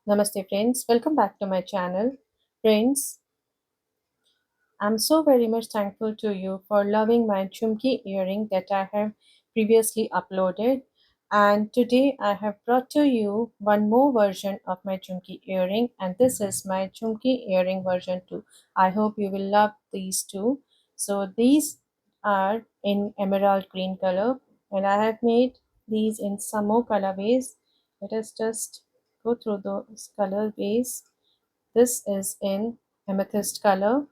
Namaste friends, welcome back to my channel. Friends, I'm so very much thankful to you for loving my Jhumki earring that I have previously uploaded. And today I have brought to you one more version of my Jhumki earring, and this is my Jhumki earring version 2. I hope you will love these two. So these are in emerald green color, and I have made these in some more colorways. Let us just go through those colorways. This is in amethyst color,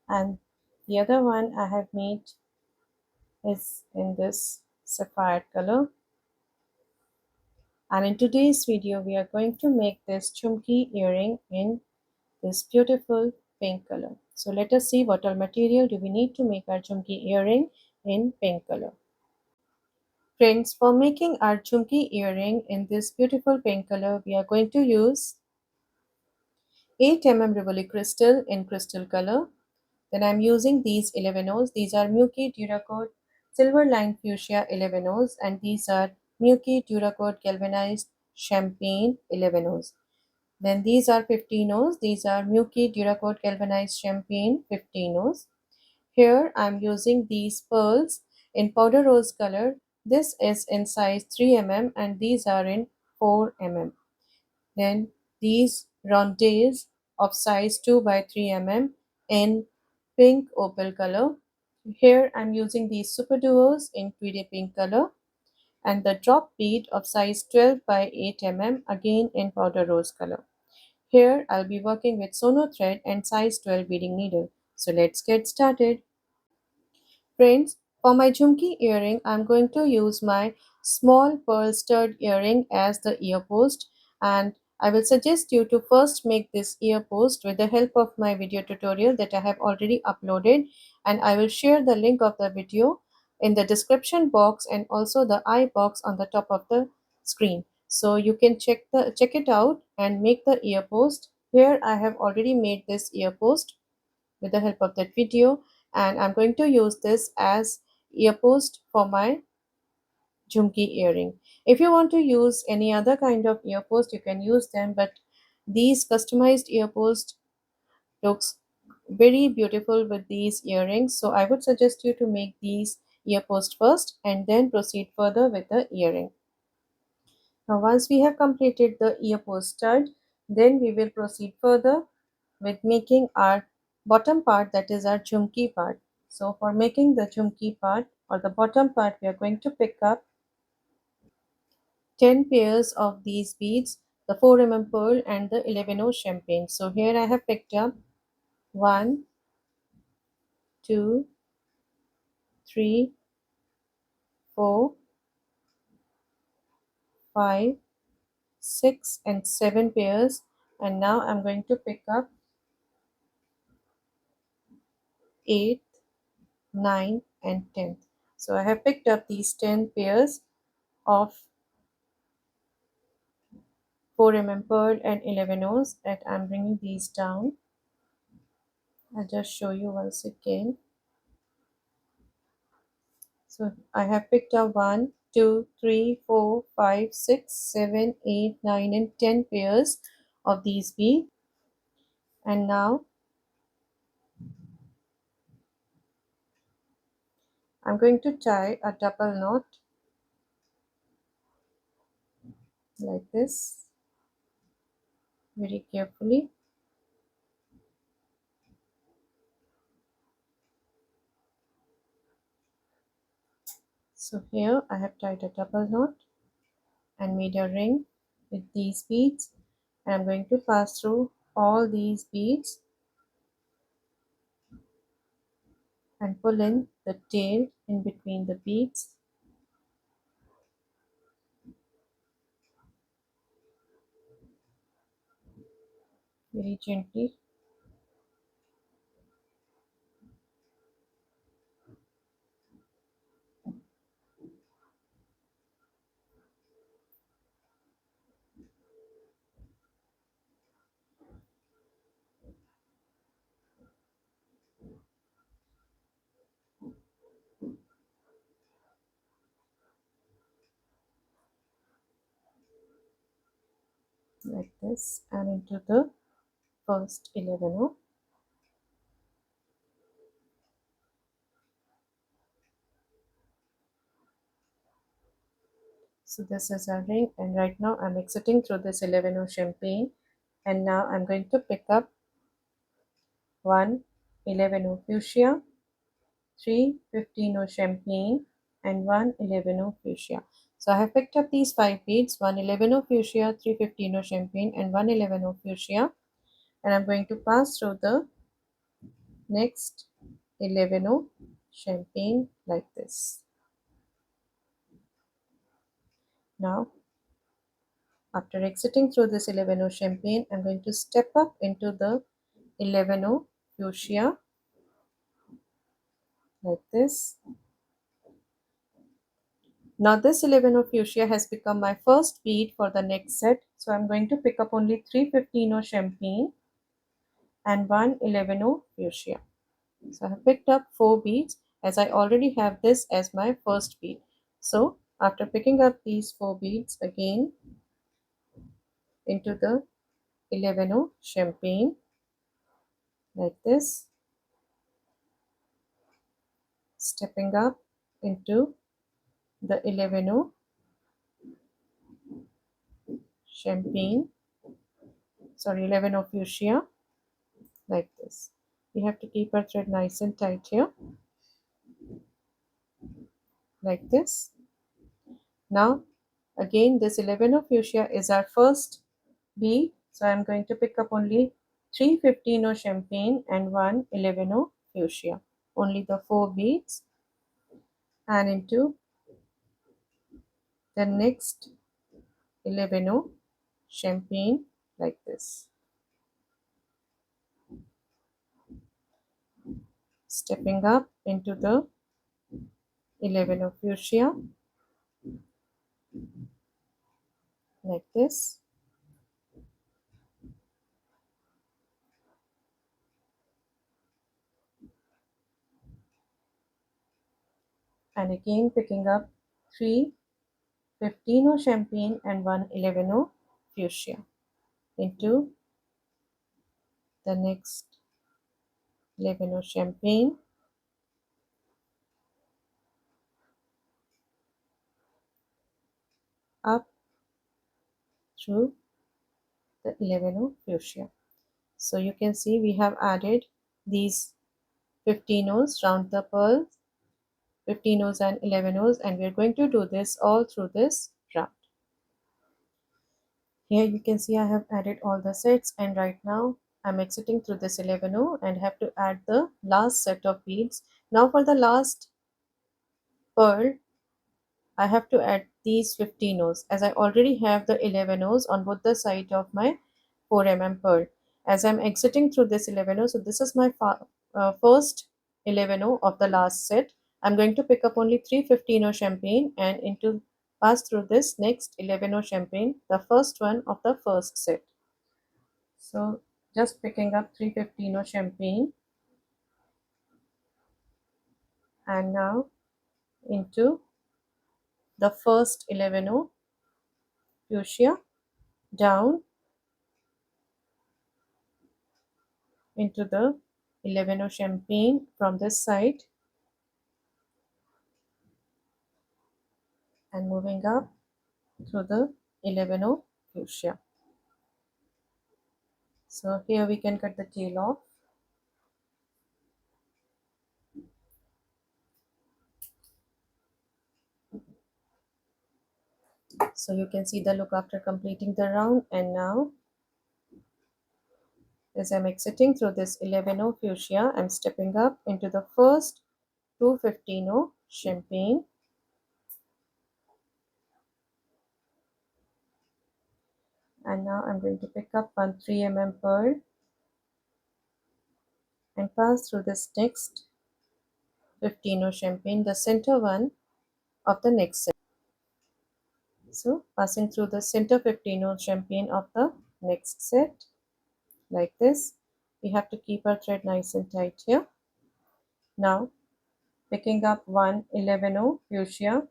and the other one I have made is in this sapphire color. And in today's video we are going to make this chumki earring in this beautiful pink color. So let us see what all material do we need to make our chumki earring in pink color. Friends, for making our chumki earring in this beautiful pink color, we are going to use 8 Rivoli crystal in crystal color. Then I'm using these 11 O's. These are Miyuki duracoat silver line fuchsia 11 O's, and these are Miyuki duracoat galvanized champagne 11 O's. Then these are 15 O's. These are Miyuki duracoat galvanized champagne 15 O's. Here I'm using these pearls in powder rose color. This is in size 3 and these are in 4 Then these rondelles of size 2 by 3 in pink opal color. Here I'm using these superduos in tweedy pink color, and the drop bead of size 12 by 8 again in powder rose color. Here I'll be working with sono thread and size 12 beading needle. So let's get started. Friends, for my Jhumki earring, I'm going to use my small pearl stud earring as the ear post, and I will suggest you to first make this ear post with the help of my video tutorial that I have already uploaded, and I will share the link of the video in the description box and also the I box on the top of the screen. So you can check it out and make the ear post. Here I have already made this ear post with the help of that video, and I'm going to use this as ear post for my Jhumki earring. If you want to use any other kind of ear post, you can use them, but these customized ear post looks very beautiful with these earrings, so I would suggest you to make these ear post first and then proceed further with the earring. Now once we have completed the ear post stud, then we will proceed further with making our bottom part, that is our Jhumki part. So for making the Jhumki part or the bottom part, we are going to pick up 10 pairs of these beads, the 4 pearl and the 11 champagne. So here I have picked up 1, 2, 3, 4, 5, 6 and 7 pairs, and now I'm going to pick up 8, 9 and 10. So I have picked up these 10 pairs of 4 pearl and 11 O's, that I'm bringing these down. I'll just show you once again. So I have picked up 1, 2, 3, 4, 5, 6, 7, 8, 9 and 10 pairs of these beads, and now I'm going to tie a double knot like this very carefully. So here I have tied a double knot and made a ring with these beads, and I'm going to pass through all these beads and pull in the tail in between the beads very gently. like this, and into the first 11 row. So this is our ring, and right now I'm exiting through this 11 row champagne, and now I'm going to pick up one 11 row fuchsia, three 15 row champagne, and one 11 row fuchsia. So I have picked up these 5 beads, one 11 row fuchsia, three 15 row champagne, and one 11 row fuchsia, and I'm going to pass through the next 11 row champagne like this. Now after exiting through this 11 row champagne, I'm going to step up into the 11 row fuchsia like this. Now this 11 row fuchsia has become my first bead for the next set. So I'm going to pick up only 3 15 row champagne and one 11 row fuchsia. So I have picked up 4 beads as I already have this as my first bead. So after picking up these 4 beads again into the 11 row champagne like this, stepping up into the 11 row champagne, 11 row fuchsia like this. We have to keep our thread nice and tight here like this. Now again this 11 of fuchsia is our first bead, so I'm going to pick up only 3 15 of champagne and one 11 of fuchsia, only the 4 beads, and into the next 11 of champagne like this, stepping up into the 11 of fuchsia like this, and again picking up 3 15 of champagne and one 11 of fuchsia into the next 11 of champagne, up through the 11 of fuchsia. So you can see we have added these 15 O's round the pearls, 15 O's and 11 O's, and we are going to do this all through this round. Here you can see I have added all the sets, and right now I'm exiting through this 11 O and have to add the last set of beads. Now for the last pearl I have to add these 15 O's as I already have the 11 O's on both the side of my 4 pearl. As I'm exiting through this 11 O, so this is my first 11 O of the last set. I'm going to pick up only 3 15 O champagne and into pass through this next 11 O champagne, the first one of the first set. So just picking up 3 15 O champagne and now into the first 11 O fuchsia, down into the 11 O champagne from this side and moving up through the 11 O fuchsia. So here we can cut the tail off. So you can see the look after completing the round, and now as I'm exiting through this 11 O fuchsia, I'm stepping up into the first 2 15 O champagne and now I'm going to pick up one 3 pearl and pass through this next 15 O champagne, the center one of the next set. So passing through the center 15 O champagne of the next set like this. We have to keep our thread nice and tight here. Now picking up one 11 O fuchsia,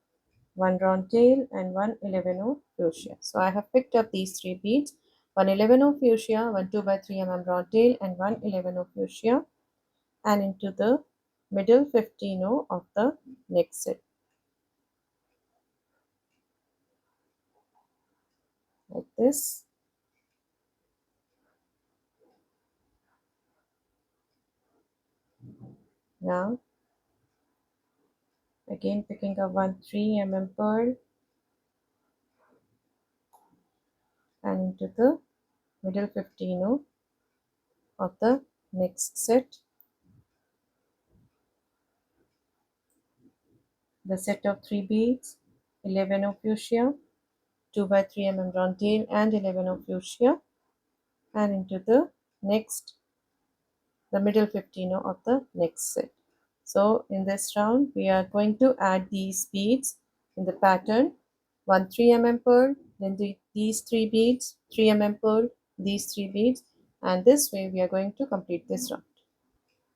one round tail and one 11 O fuchsia. So I have picked up these 3 beads. one 11 of fuchsia, one 2 by 3 mm raw tail, and one 11 of fuchsia, and into the middle 15 of the next set, like this. Now again picking up one 3 mm pearl and into the middle 15 of the next set, the set of 3 beads, 11 of fuchsia, 2 by 3 mm round tail, and 11 of fuchsia, and into the next, the middle 15 of the next set. So in this round we are going to add these beads in the pattern, one 3 mm pearl, then these 3 beads, 3 mm pearl, these 3 beads, and this way we are going to complete this round.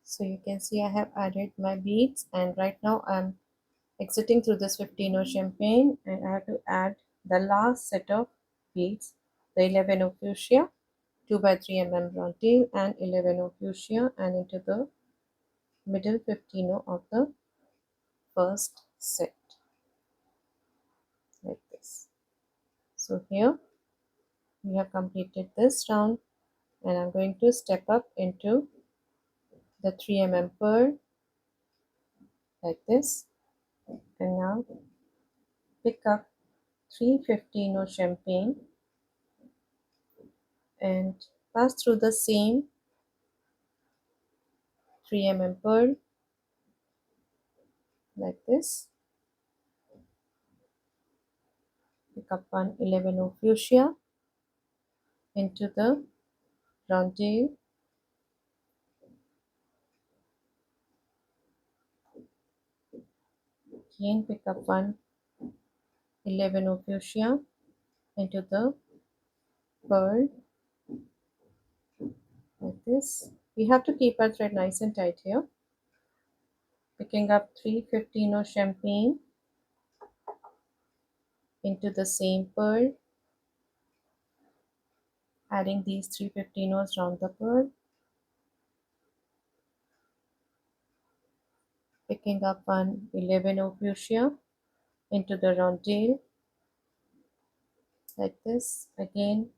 So you can see I have added my beads, and right now I'm exiting through this 15 of champagne, and I have to add the last set of beads, the 11 of fuchsia, 2 by 3 mm round tail, and 11 of fuchsia, and into the middle 15 of the first set, like this. So here we have completed this round, and I'm going to step up into the 3 mm pearl, like this, and now pick up 315 of champagne and pass through the same 3 mm pearl, like this. Pick up one 11 of fuchsia into the round tail, again pick up one 11 of fuchsia into the pearl, like this. We have to keep our thread nice and tight here. Picking up 315 of champagne into the same pearl, adding these 315 round the pearl, picking up one 11 of fuchsia into the round tail, like this. Again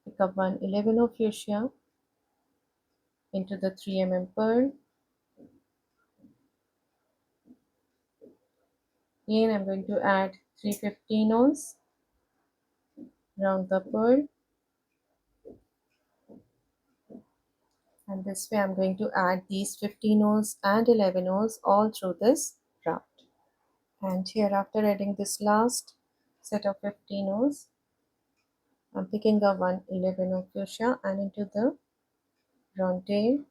pick up one 11 of fuchsia into the 3 mm pearl. Again I'm going to add 315 round the pearl, and this way I'm going to add these 15 and 11 all through this round. And here after adding this last set of 15 I'm picking up one 11 of fuchsia and into the round tail,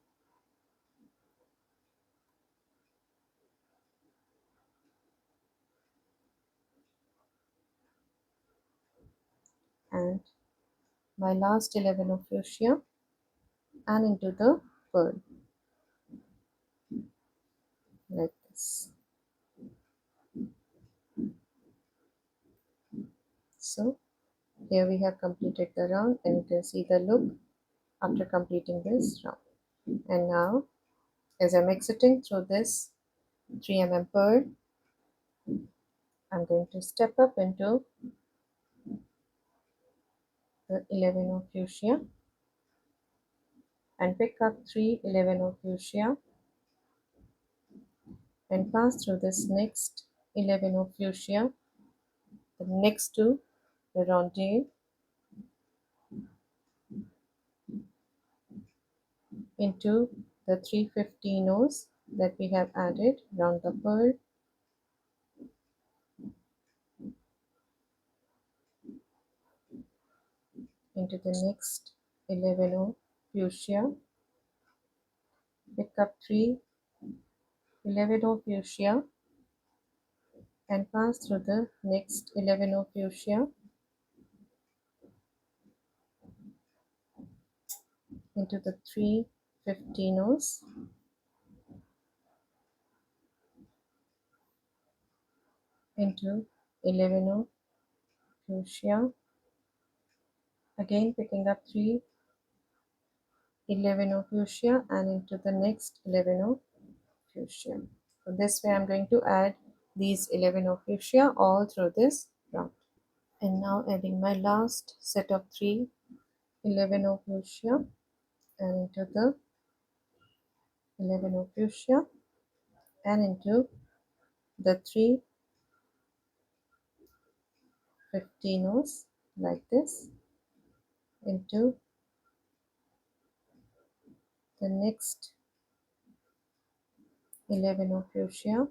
and my last 11 of fuchsia and into the pearl, like this. So here we have completed the round, and you can see the look after completing this round. And now as I'm exiting through this 3 mm pearl, I'm going to step up into the 11 of fuchsia and pick up 3 11 of fuchsia and pass through this next 11 of fuchsia, the next to the round tail, into the 315 that we have added round the pearl, into the next 11 of fuchsia, pick up 3 11 of fuchsia and pass through the next 11 of fuchsia into the 315 into 11 of fuchsia Again picking up 3 11 of fuchsia and into the next 11 of fuchsia. So this way I'm going to add these 11 of fuchsia all through this round. And now adding my last set of 3 11 of fuchsia and into the 11 of fuchsia and into the 3 15s like this, into the next 11 of fuchsia,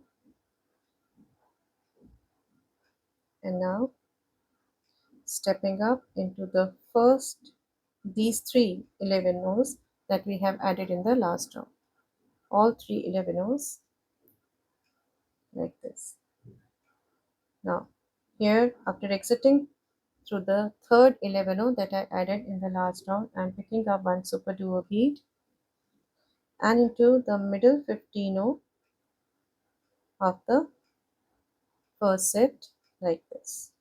and now stepping up into the first these 3 11 that we have added in the last round, all 3 11 like this. Now here, after exiting through the third 11 that I added in the last round, I'm picking up one super duo bead and into the middle 15 of the first set like this.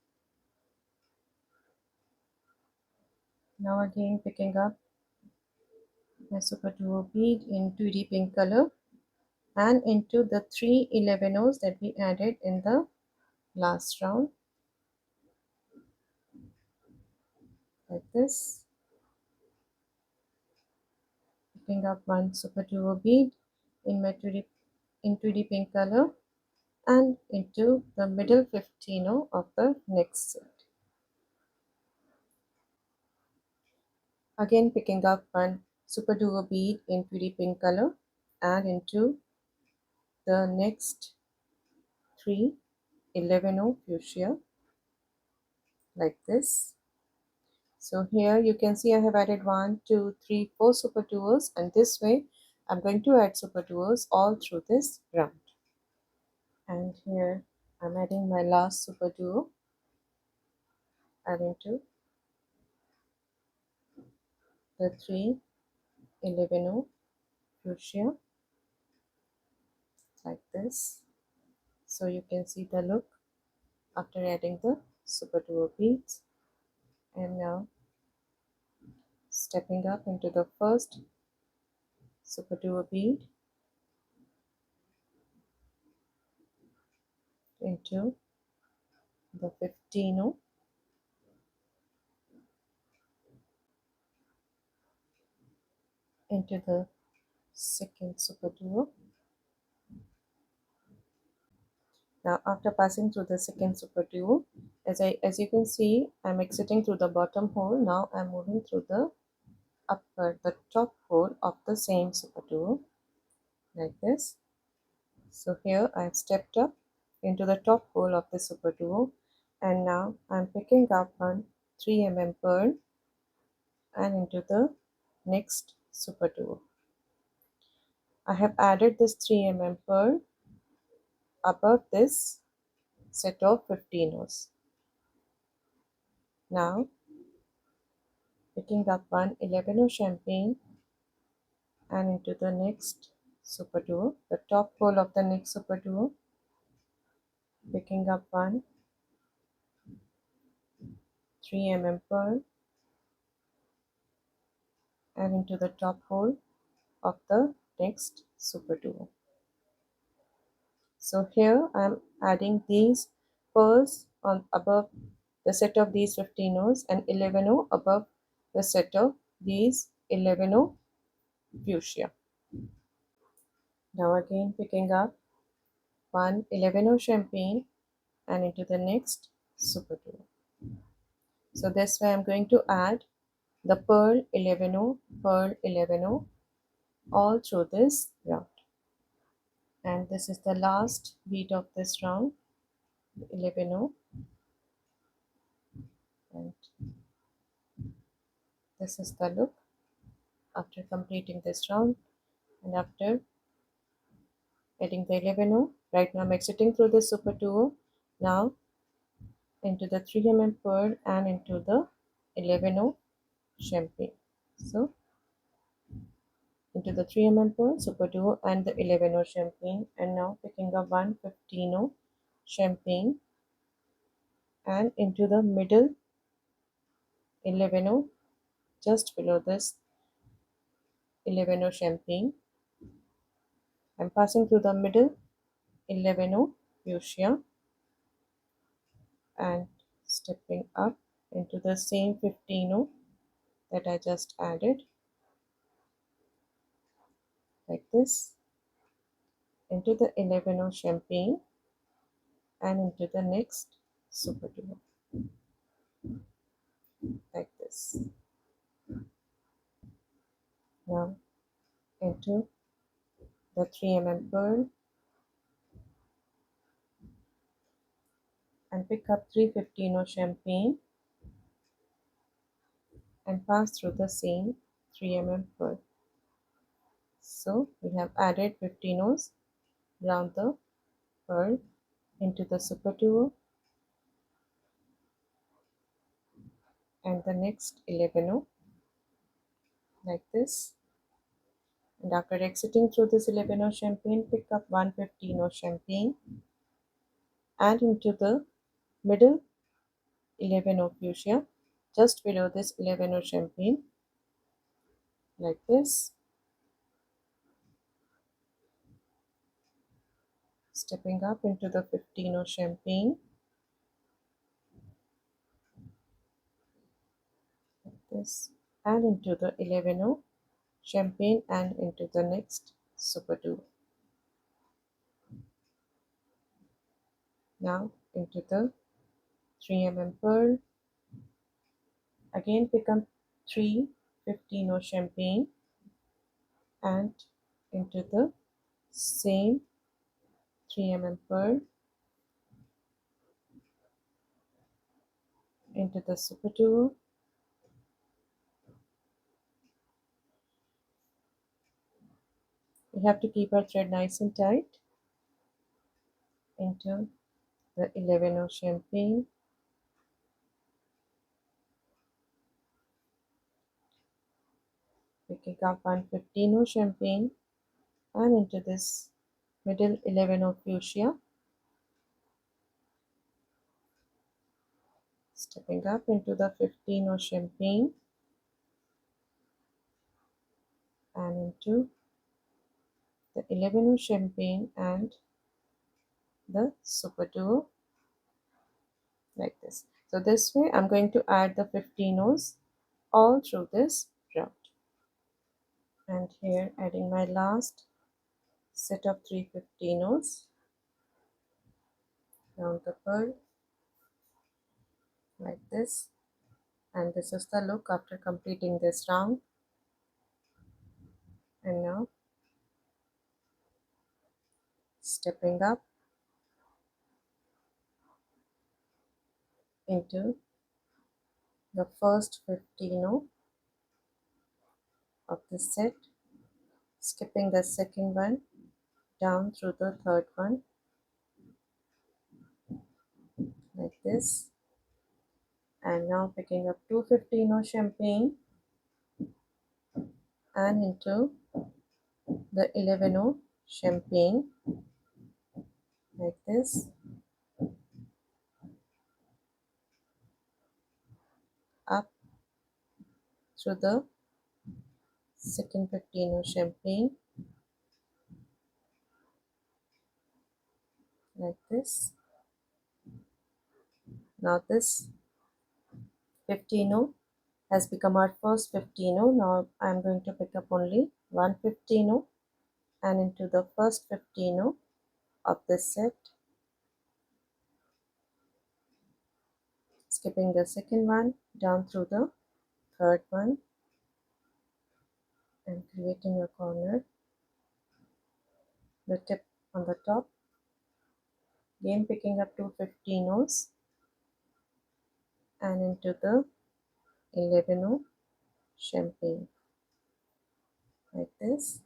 Now again picking up my super duo bead in 2D pink color and into the 3 11 that we added in the last round like this. Picking up one super duo bead in my 2D pink color and into the middle 15 of the next set. Again picking up one super duo bead in 2D pink color and into the next 3 11 fuchsia like this. So here you can see I have added 1, 2, 3, 4 super duos, and this way I'm going to add super duos all through this round. And here I'm adding my last super duo and into the 3 11 fuchsia like this. So you can see the look after adding the super duo beads. And now stepping up into the first super duo bead, into the 15 into the second super duo. Now after passing through the second super duo, as you can see, I'm exiting through the bottom hole. Now I'm moving through the top hole of the same super duo like this. So here I've stepped up into the top hole of the super duo, and now I'm picking up one 3 pearl and into the next super duo. I have added this 3 pearl above this set of 15s. Now picking up one 11 champagne and into the next super duo, the top hole of the next super duo, picking up one 3 pearl and into the top hole of the next super duo. So here I am adding these pearls on above the set of these 15 and 11 above the set of these 11 fuchsia. Now again picking up one 11 champagne and into the next super duo. So this way I'm going to add the pearl 11 all through this round. And this is the last bead of this round, 11, and this is the look after completing this round. And after adding the 11, right now I'm exiting through the super duo, now into the 3 pearl and into the 11 champagne. So into the 3 pearl, super duo and the 11 champagne, and now picking up one 15 champagne and into the middle 11 just below this 11 champagne. I'm passing through the middle 11 fuchsia and stepping up into the same 15 that I just added, like this, into the 11 champagne and into the next super duo, like this. Now into the 3 pearl and pick up 315 champagne and pass through the same 3 pearl. So we have added 15 around the pearl into the super duo and the next 11 like this. And after exiting through this 11 champagne, pick up 115 champagne and into the middle 11 fuchsia just below this 11 champagne, like this, stepping up into the 15 champagne, like this, and into the 11 champagne and into the next super duo. Now into the 3 pearl, again pick up 315 champagne and into the same 3 pearl into the super duo. We have to keep our thread nice and tight into the 11 champagne, picking up 115 champagne and into this middle 11 fuchsia, stepping up into the 15 champagne and into the 11 champagne and the super duo, like this. So this way I'm going to add the 15 all through this round. And here adding my last set of 315 around the pearl, like this. And this is the look after completing this round. And now stepping up into the first 15 of the set, skipping the second one down through the third one, like this. And now picking up 215 champagne and into the 11 champagne, like this, up through the second 15 champagne, like this. Now this 15 has become our first 15. Now I'm going to pick up only 115 and into the first 15 of this set, skipping the second one down through the third one and creating a corner, the tip on the top, again picking up 215 and into the 11 champagne, like this.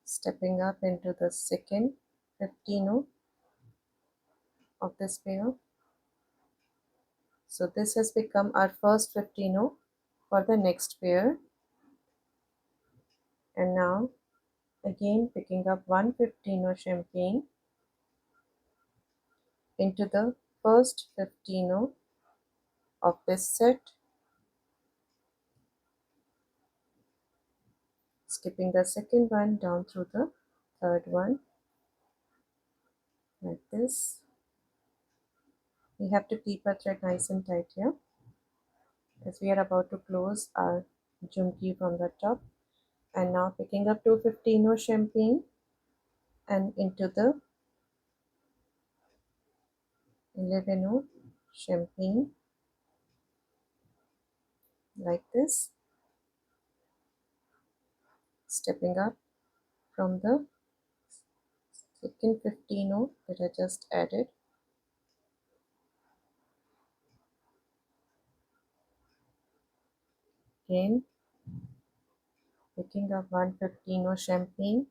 Stepping up into the second 15 of this pair. So this has become our first 15 for the next pair. And now again picking up 115 champagne into the first 15 of this set, skipping the second one down through the third one like this. We have to keep our thread nice and tight here as we are about to close our Jhumki from the top. And now picking up 215 champagne and into the 11 champagne like this, stepping up from the second 15 that I just added, again picking up 115 champagne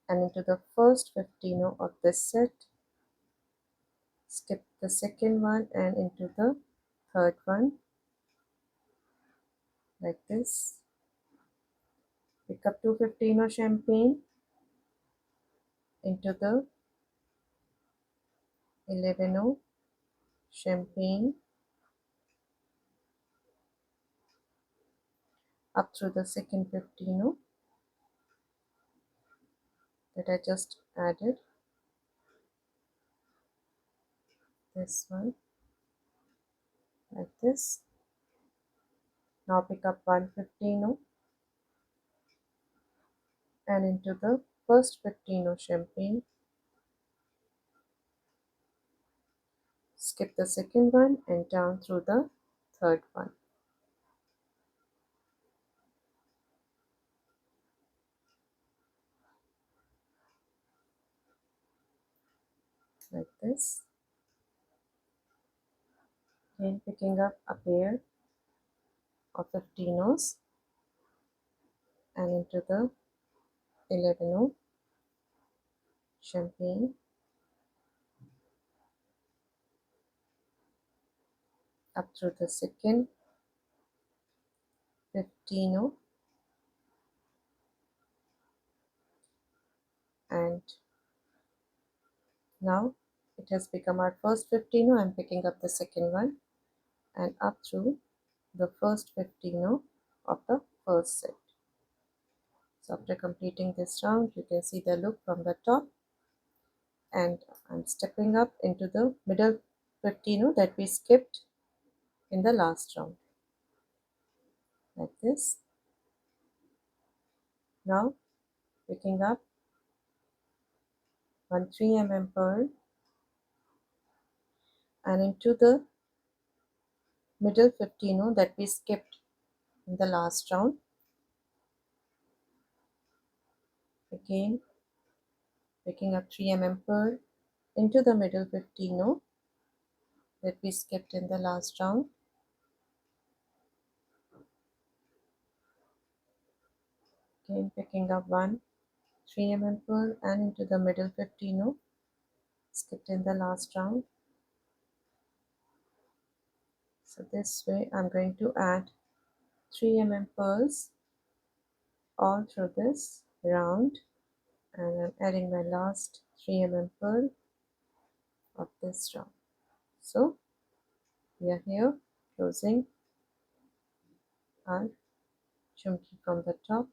and into the first 15 of this set, skip the second one and into the third one like this, pick up 215 champagne into the 11 champagne up through the second 15 that I just added, this one like this. Now pick up 115 and into the first 15 champagne, skip the second one and down through the third one like this. Again picking up a pair of 15s and into the 11 champagne up through the second 15 and now it has become our first 15. I'm picking up the second one and up through the first 15 of the first set. So after completing this round, you can see the look from the top, and I'm stepping up into the middle 15 that we skipped in the last round like this. Now picking up one 3 pearl and into the middle 15 that we skipped in the last round, again picking up 3 pearl into the middle 15 that we skipped in the last round, again picking up one 3 pearl and into the middle 15 skipped in the last round. So this way I'm going to add 3 pearls all through this round, and I'm adding my last 3 pearl of this round. So we are here closing our Jhumki from the top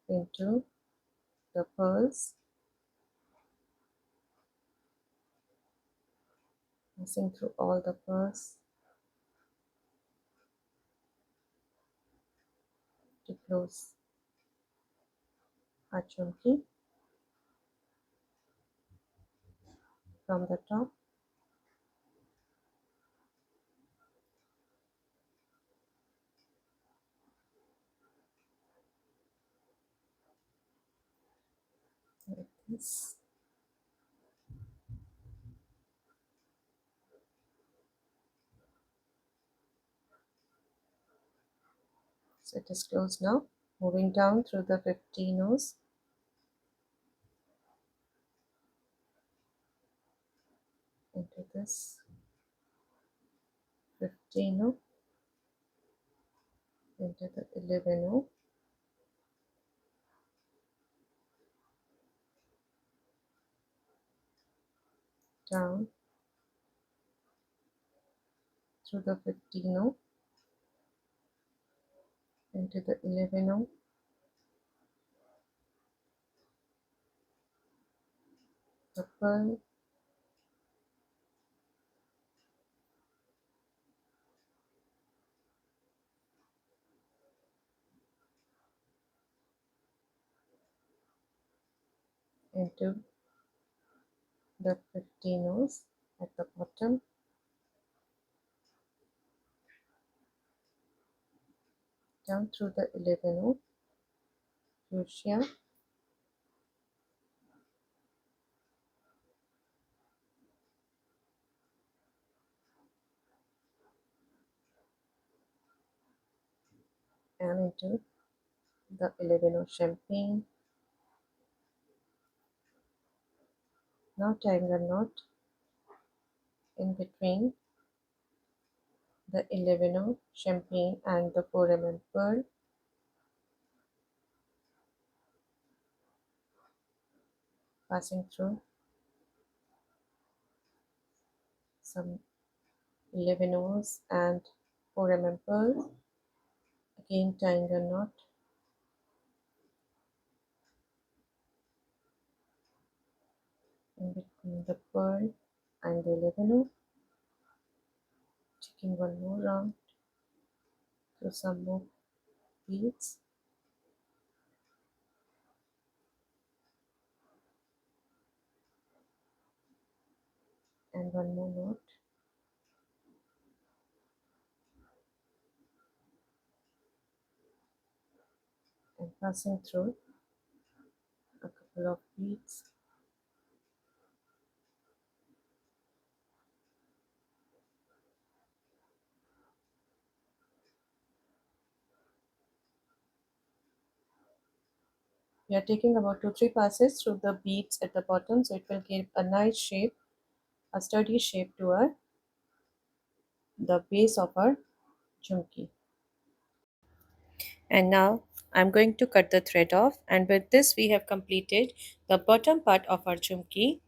into the pearls, passing through all the pearls to close our Jhumki from the top. Like this. So it is closed now. Moving down through the 15s into this 15 into the 11 to down through the 15 into the 11 the pearl, into the 15 at the bottom, down through the 11 fuchsia, and into the 11 champagne. Now tying a knot in between the 11 champagne and the 4 pearl, passing through some 11 and 4 pearls, again tying a knot in between the pearl and the 11, taking one more round through some more beads, and one more knot, and passing through a couple of beads. We are taking about 2-3 passes through the beads at the bottom, so it will give a nice shape, a sturdy shape to our the base of our jhumki. And now I'm going to cut the thread off, and with this we have completed the bottom part of our jhumki.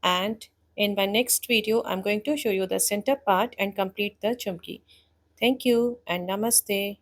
And in my next video I'm going to show you the center part and complete the jhumki. Thank you and namaste.